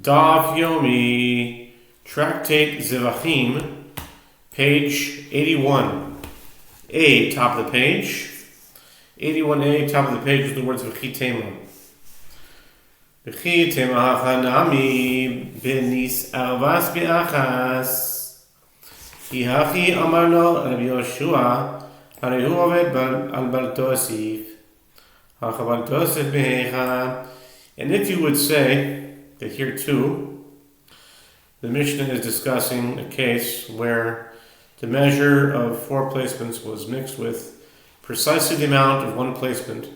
Daf Yomi, Tractate Zevachim, page 81. A, top of the page. 81A, top of the page with the words V'chitema. V'chitema hachanami benis arvas be'achas. Hihachi amarno Rabbi Yehoshua, Harehu oved al baltosif. Hachabaltosif behecha. And if you would say that here too, the Mishnah is discussing a case where the measure of 4 placements was mixed with precisely the amount of 1 placement,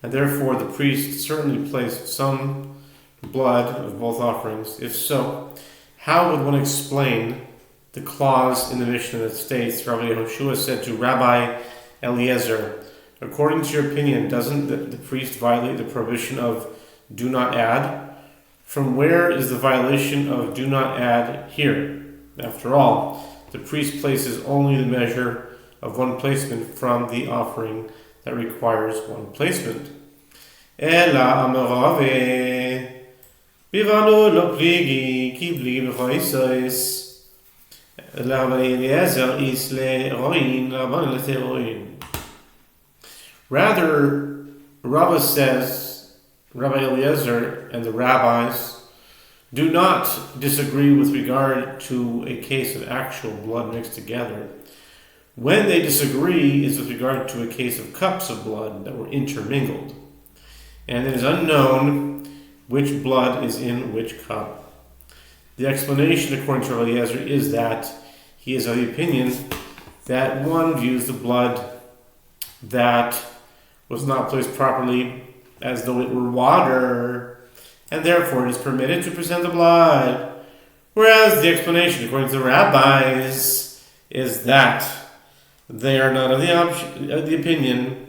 and therefore the priest certainly placed some blood of both offerings. If so, how would one explain the clause in the Mishnah that states, Rabbi Yehoshua said to Rabbi Eliezer, according to your opinion, doesn't the priest violate the prohibition of do not add? From where is the violation of do not add here? After all, the priest places only the measure of 1 placement from the offering that requires 1 placement. Ela amarave bivanu lo pligi ki pligi b'choisos Rabbi Eliezer is le'roin rabban le'teroin. Rather, Rabbah says, Rabbi Eliezer and the rabbis do not disagree with regard to a case of actual blood mixed together. When they disagree is with regard to a case of cups of blood that were intermingled, and it is unknown which blood is in which cup. The explanation, according to Rabbi Eliezer, is that he is of the opinion that one views the blood that was not placed properly as though it were water, and therefore it is permitted to present the blood. Whereas the explanation, according to the rabbis, is that they are not of the opinion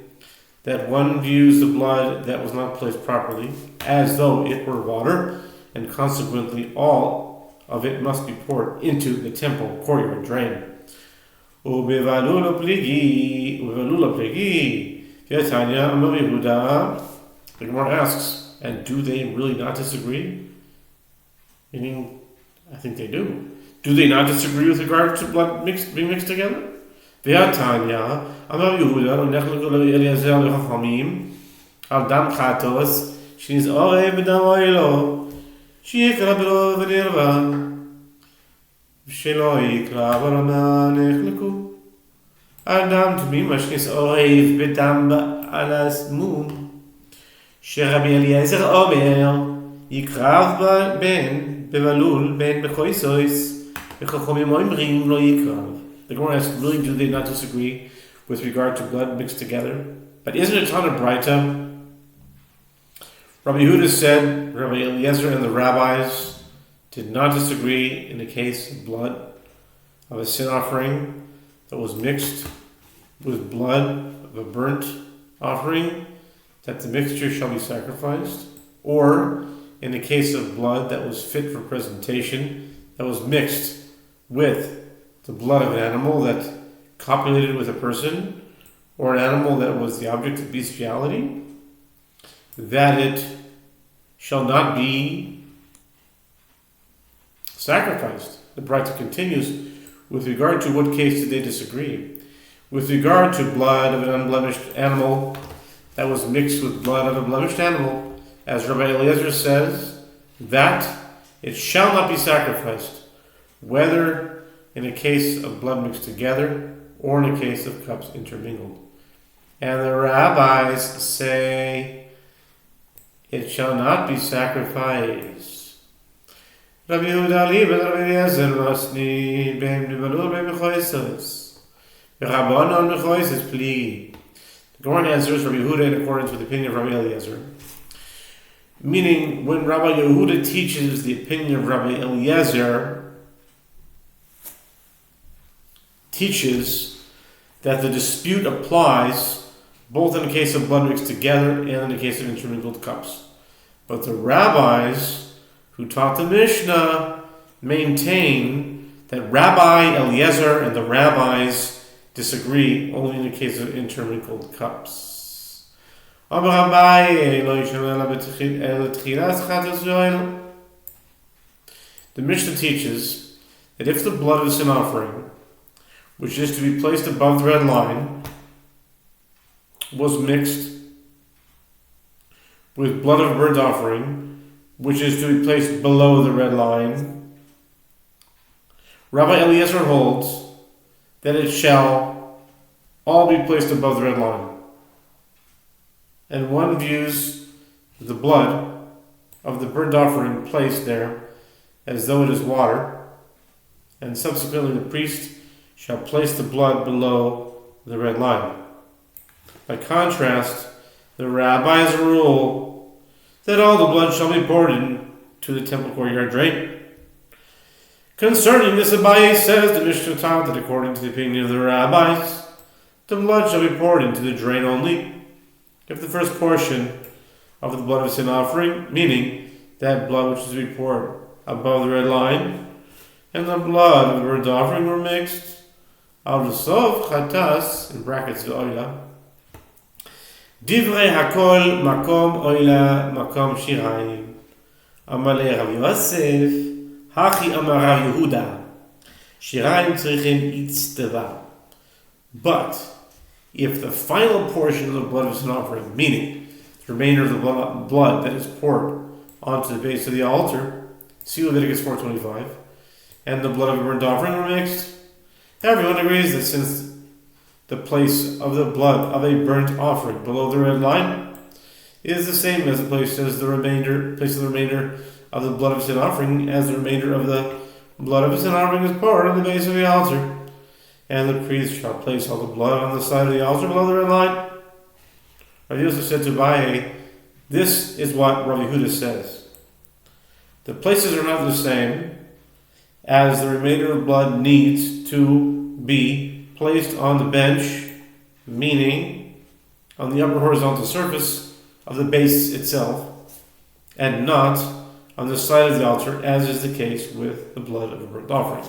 that one views the blood that was not placed properly as though it were water, and consequently all of it must be poured into the temple courtyard drain. Ubevalula plegi, Yatanya Amar Yehuda. The Gemara asks, and do they really not disagree? Meaning, I think they do. Do they not disagree with regard to blood being mixed together? Ve'atanya, Amar Yehuda, Nechleku Eliezer leChachamim, al dam chatos, she's orei b'dam oilo, she'ikra b'lo v'nirva, she'lo yikra v'rama nechleku, al dam t'mima, she's orei b'dam alas mum, שרבי אליעזר אומר, יקרב בין בבלול בין בחויסויס, וחכמים אומרים לא יקרב. The Gemara asks, really, do they not disagree with regard to blood mixed together? But isn't it on a Braita? Rabbi Yehuda said, Rabbi Eliezer and the rabbis did not disagree in the case of blood of a sin offering that was mixed with blood of a burnt offering, that the mixture shall be sacrificed, or in the case of blood that was fit for presentation, that was mixed with the blood of an animal that copulated with a person, or an animal that was the object of bestiality, that it shall not be sacrificed. The Braita continues, with regard to what case did they disagree? With regard to blood of an unblemished animal that was mixed with blood of a blemished animal, as Rabbi Eliezer says, that it shall not be sacrificed, whether in a case of blood mixed together or in a case of cups intermingled. And the rabbis say it shall not be sacrificed. Rabbi Yehuda liebe Rabbi Eliezer masni beim nibalur beim mechoisos, v'rabanon mechoisos pligi. The Gemara answers Rabbi Yehuda in accordance with the opinion of Rabbi Eliezer. Meaning, when Rabbi Yehuda teaches the opinion of Rabbi Eliezer, teaches that the dispute applies both in the case of blood mixed together and in the case of intermingled cups. But the rabbis who taught the Mishnah maintain that Rabbi Eliezer and the rabbis disagree only in the case of intermingled cups. The Mishnah teaches that if the blood of a sin offering, which is to be placed above the red line, was mixed with blood of a burnt offering, which is to be placed below the red line, Rabbi Eliezer holds that it shall all be placed above the red line. And one views the blood of the burnt offering placed there as though it is water, and subsequently the priest shall place the blood below the red line. By contrast, the rabbis rule that all the blood shall be poured into the temple courtyard drain. Concerning this, Abaye says the Mishnah taught that according to the opinion of the rabbis, the blood shall be poured into the drain only if the first portion of the blood of sin offering, meaning that blood which is to be poured above the red line, and the blood of the burnt offering were mixed. Al Sof Chadash in brackets Oila. Divrei Hakol Makom Oila Makom Shirayim. Amalei Rav Yosef Hachi Amar Rav Yehuda Shirayim Tzrichim Itzteva. But if the final portion of the blood of sin offering, meaning the remainder of the blood that is poured onto the base of the altar, see Leviticus 4:25, and the blood of a burnt offering were mixed, everyone agrees that since the place of the blood of a burnt offering below the red line is the same as the place of the remainder of the blood of sin offering, as the remainder of the blood of sin offering is poured on the base of the altar, and the priest shall place all the blood on the side of the altar below the red line. Rav Yosef said to Abaye, this is what Rav Yehuda says. The places are not the same, as the remainder of blood needs to be placed on the bench, meaning on the upper horizontal surface of the base itself, and not on the side of the altar, as is the case with the blood of a burnt offering.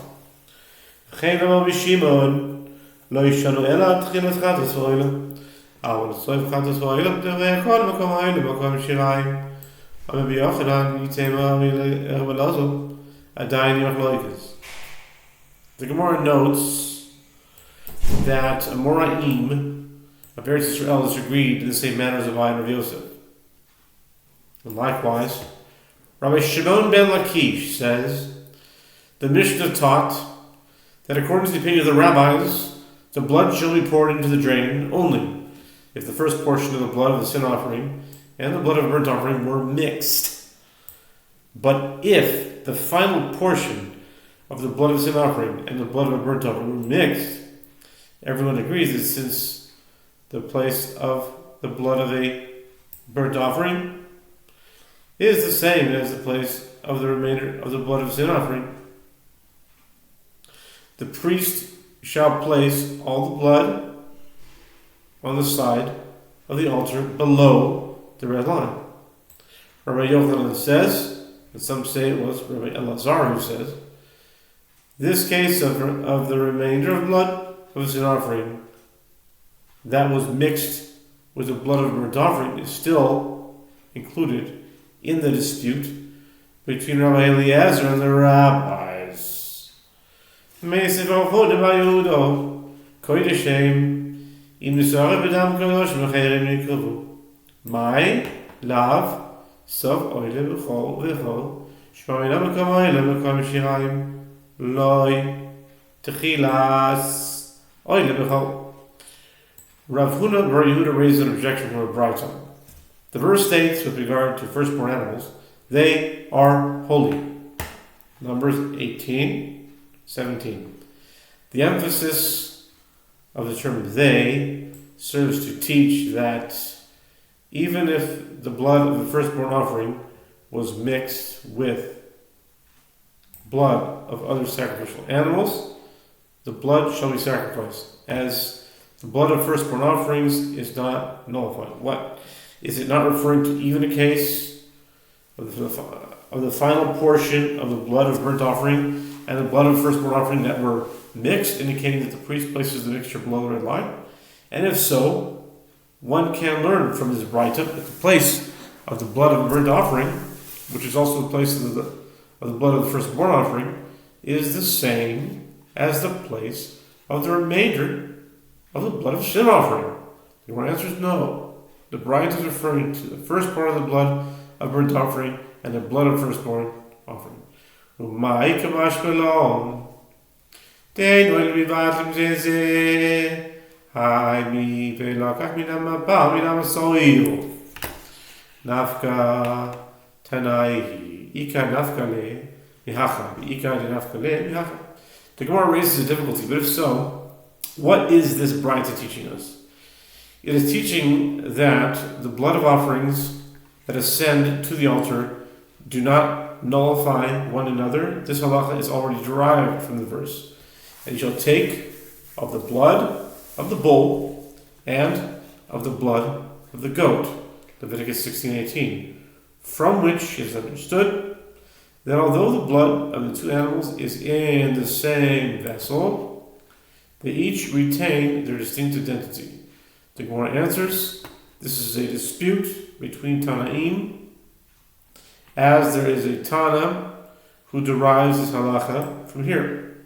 The Gemara notes that Amoraim of Eretz Yisrael disagreed in the same manner as Abaye and Rav Yosef. And likewise, Rabbi Shimon ben Lakish says the Mishnah taught that according to the opinion of the rabbis, the blood shall be poured into the drain only if the first portion of the blood of the sin offering and the blood of a burnt offering were mixed. But if the final portion of the blood of sin offering and the blood of a burnt offering were mixed, everyone agrees that since the place of the blood of a burnt offering is the same as the place of the remainder of the blood of sin offering, the priest shall place all the blood on the side of the altar below the red line. Rabbi Yochanan says, and some say it was Rabbi Elazar who says, this case of the remainder of blood of sin offering that was mixed with the blood of a burnt offering is still included in the dispute between Rabbi Eliezer and the rabbis. My love, Sof oile b'chol v'chol, shmamina b'kam oile b'kam shirayim, loi techilas oile b'chol. Rav Yehuda raised an objection from a Braita. The verse states with regard to firstborn animals, they are holy. Numbers 18:17. The emphasis of the term they serves to teach that even if the blood of the firstborn offering was mixed with blood of other sacrificial animals, the blood shall be sacrificed, as the blood of firstborn offerings is not nullified. What? Is it not referring to even a case of the final portion of the blood of burnt offering and the blood of firstborn offering that were mixed, indicating that the priest places the mixture below the red line? And if so, one can learn from this Braita that the place of the blood of a burnt offering, which is also the place of of the blood of the firstborn offering is the same as the place of the remainder of the blood of sin offering? The Gemara answers no. The bride is referring to the first part of the blood of burnt offering and the blood of firstborn offering. Umay kamash belong. Dein oil vivatim zeze. Hai mi velakach minam abal minam soil. Nafka tanaihi. Ika nafka le mihacha. Ika de nafka le mihacha. The Gemara raises a difficulty, but if so, what is this bride teaching us? It is teaching that the blood of offerings that ascend to the altar do not nullify one another. This halacha is already derived from the verse. And you shall take of the blood of the bull and of the blood of the goat, Leviticus 16:18, from which is understood that although the blood of the two animals is in the same vessel, they each retain their distinct identity. The Gemara answers, this is a dispute between Tanaim, as there is a Tana who derives this halacha from here,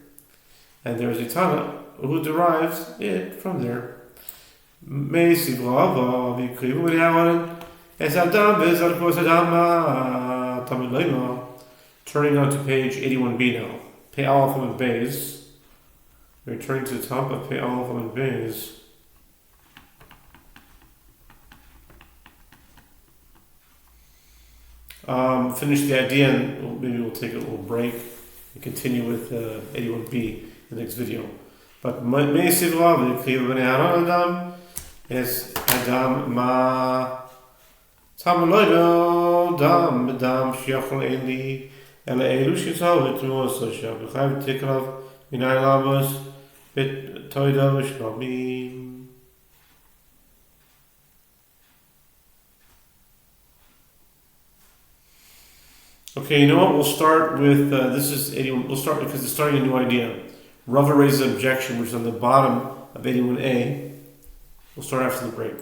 and there is a Tana who derives it from there. Turning on to page 81b now. Pei Aleph and Beis. We're turning to the top of Pei Aleph and Beis. Finish the idea and maybe we'll take a little break and continue with 81b in the next video. But Meisiv Lav, Adam is Adam Ma Tamaloido Dam Dam Shiachol Eli Ela Elu Shitov Etruosa Shab Chav Tikrav Minai Lavos Bit Toida Vishkabim. Okay, you know what? We'll start with this is 81. We'll start because it's starting a new idea. Rava raises an objection, which is on the bottom of 81a. We'll start after the break.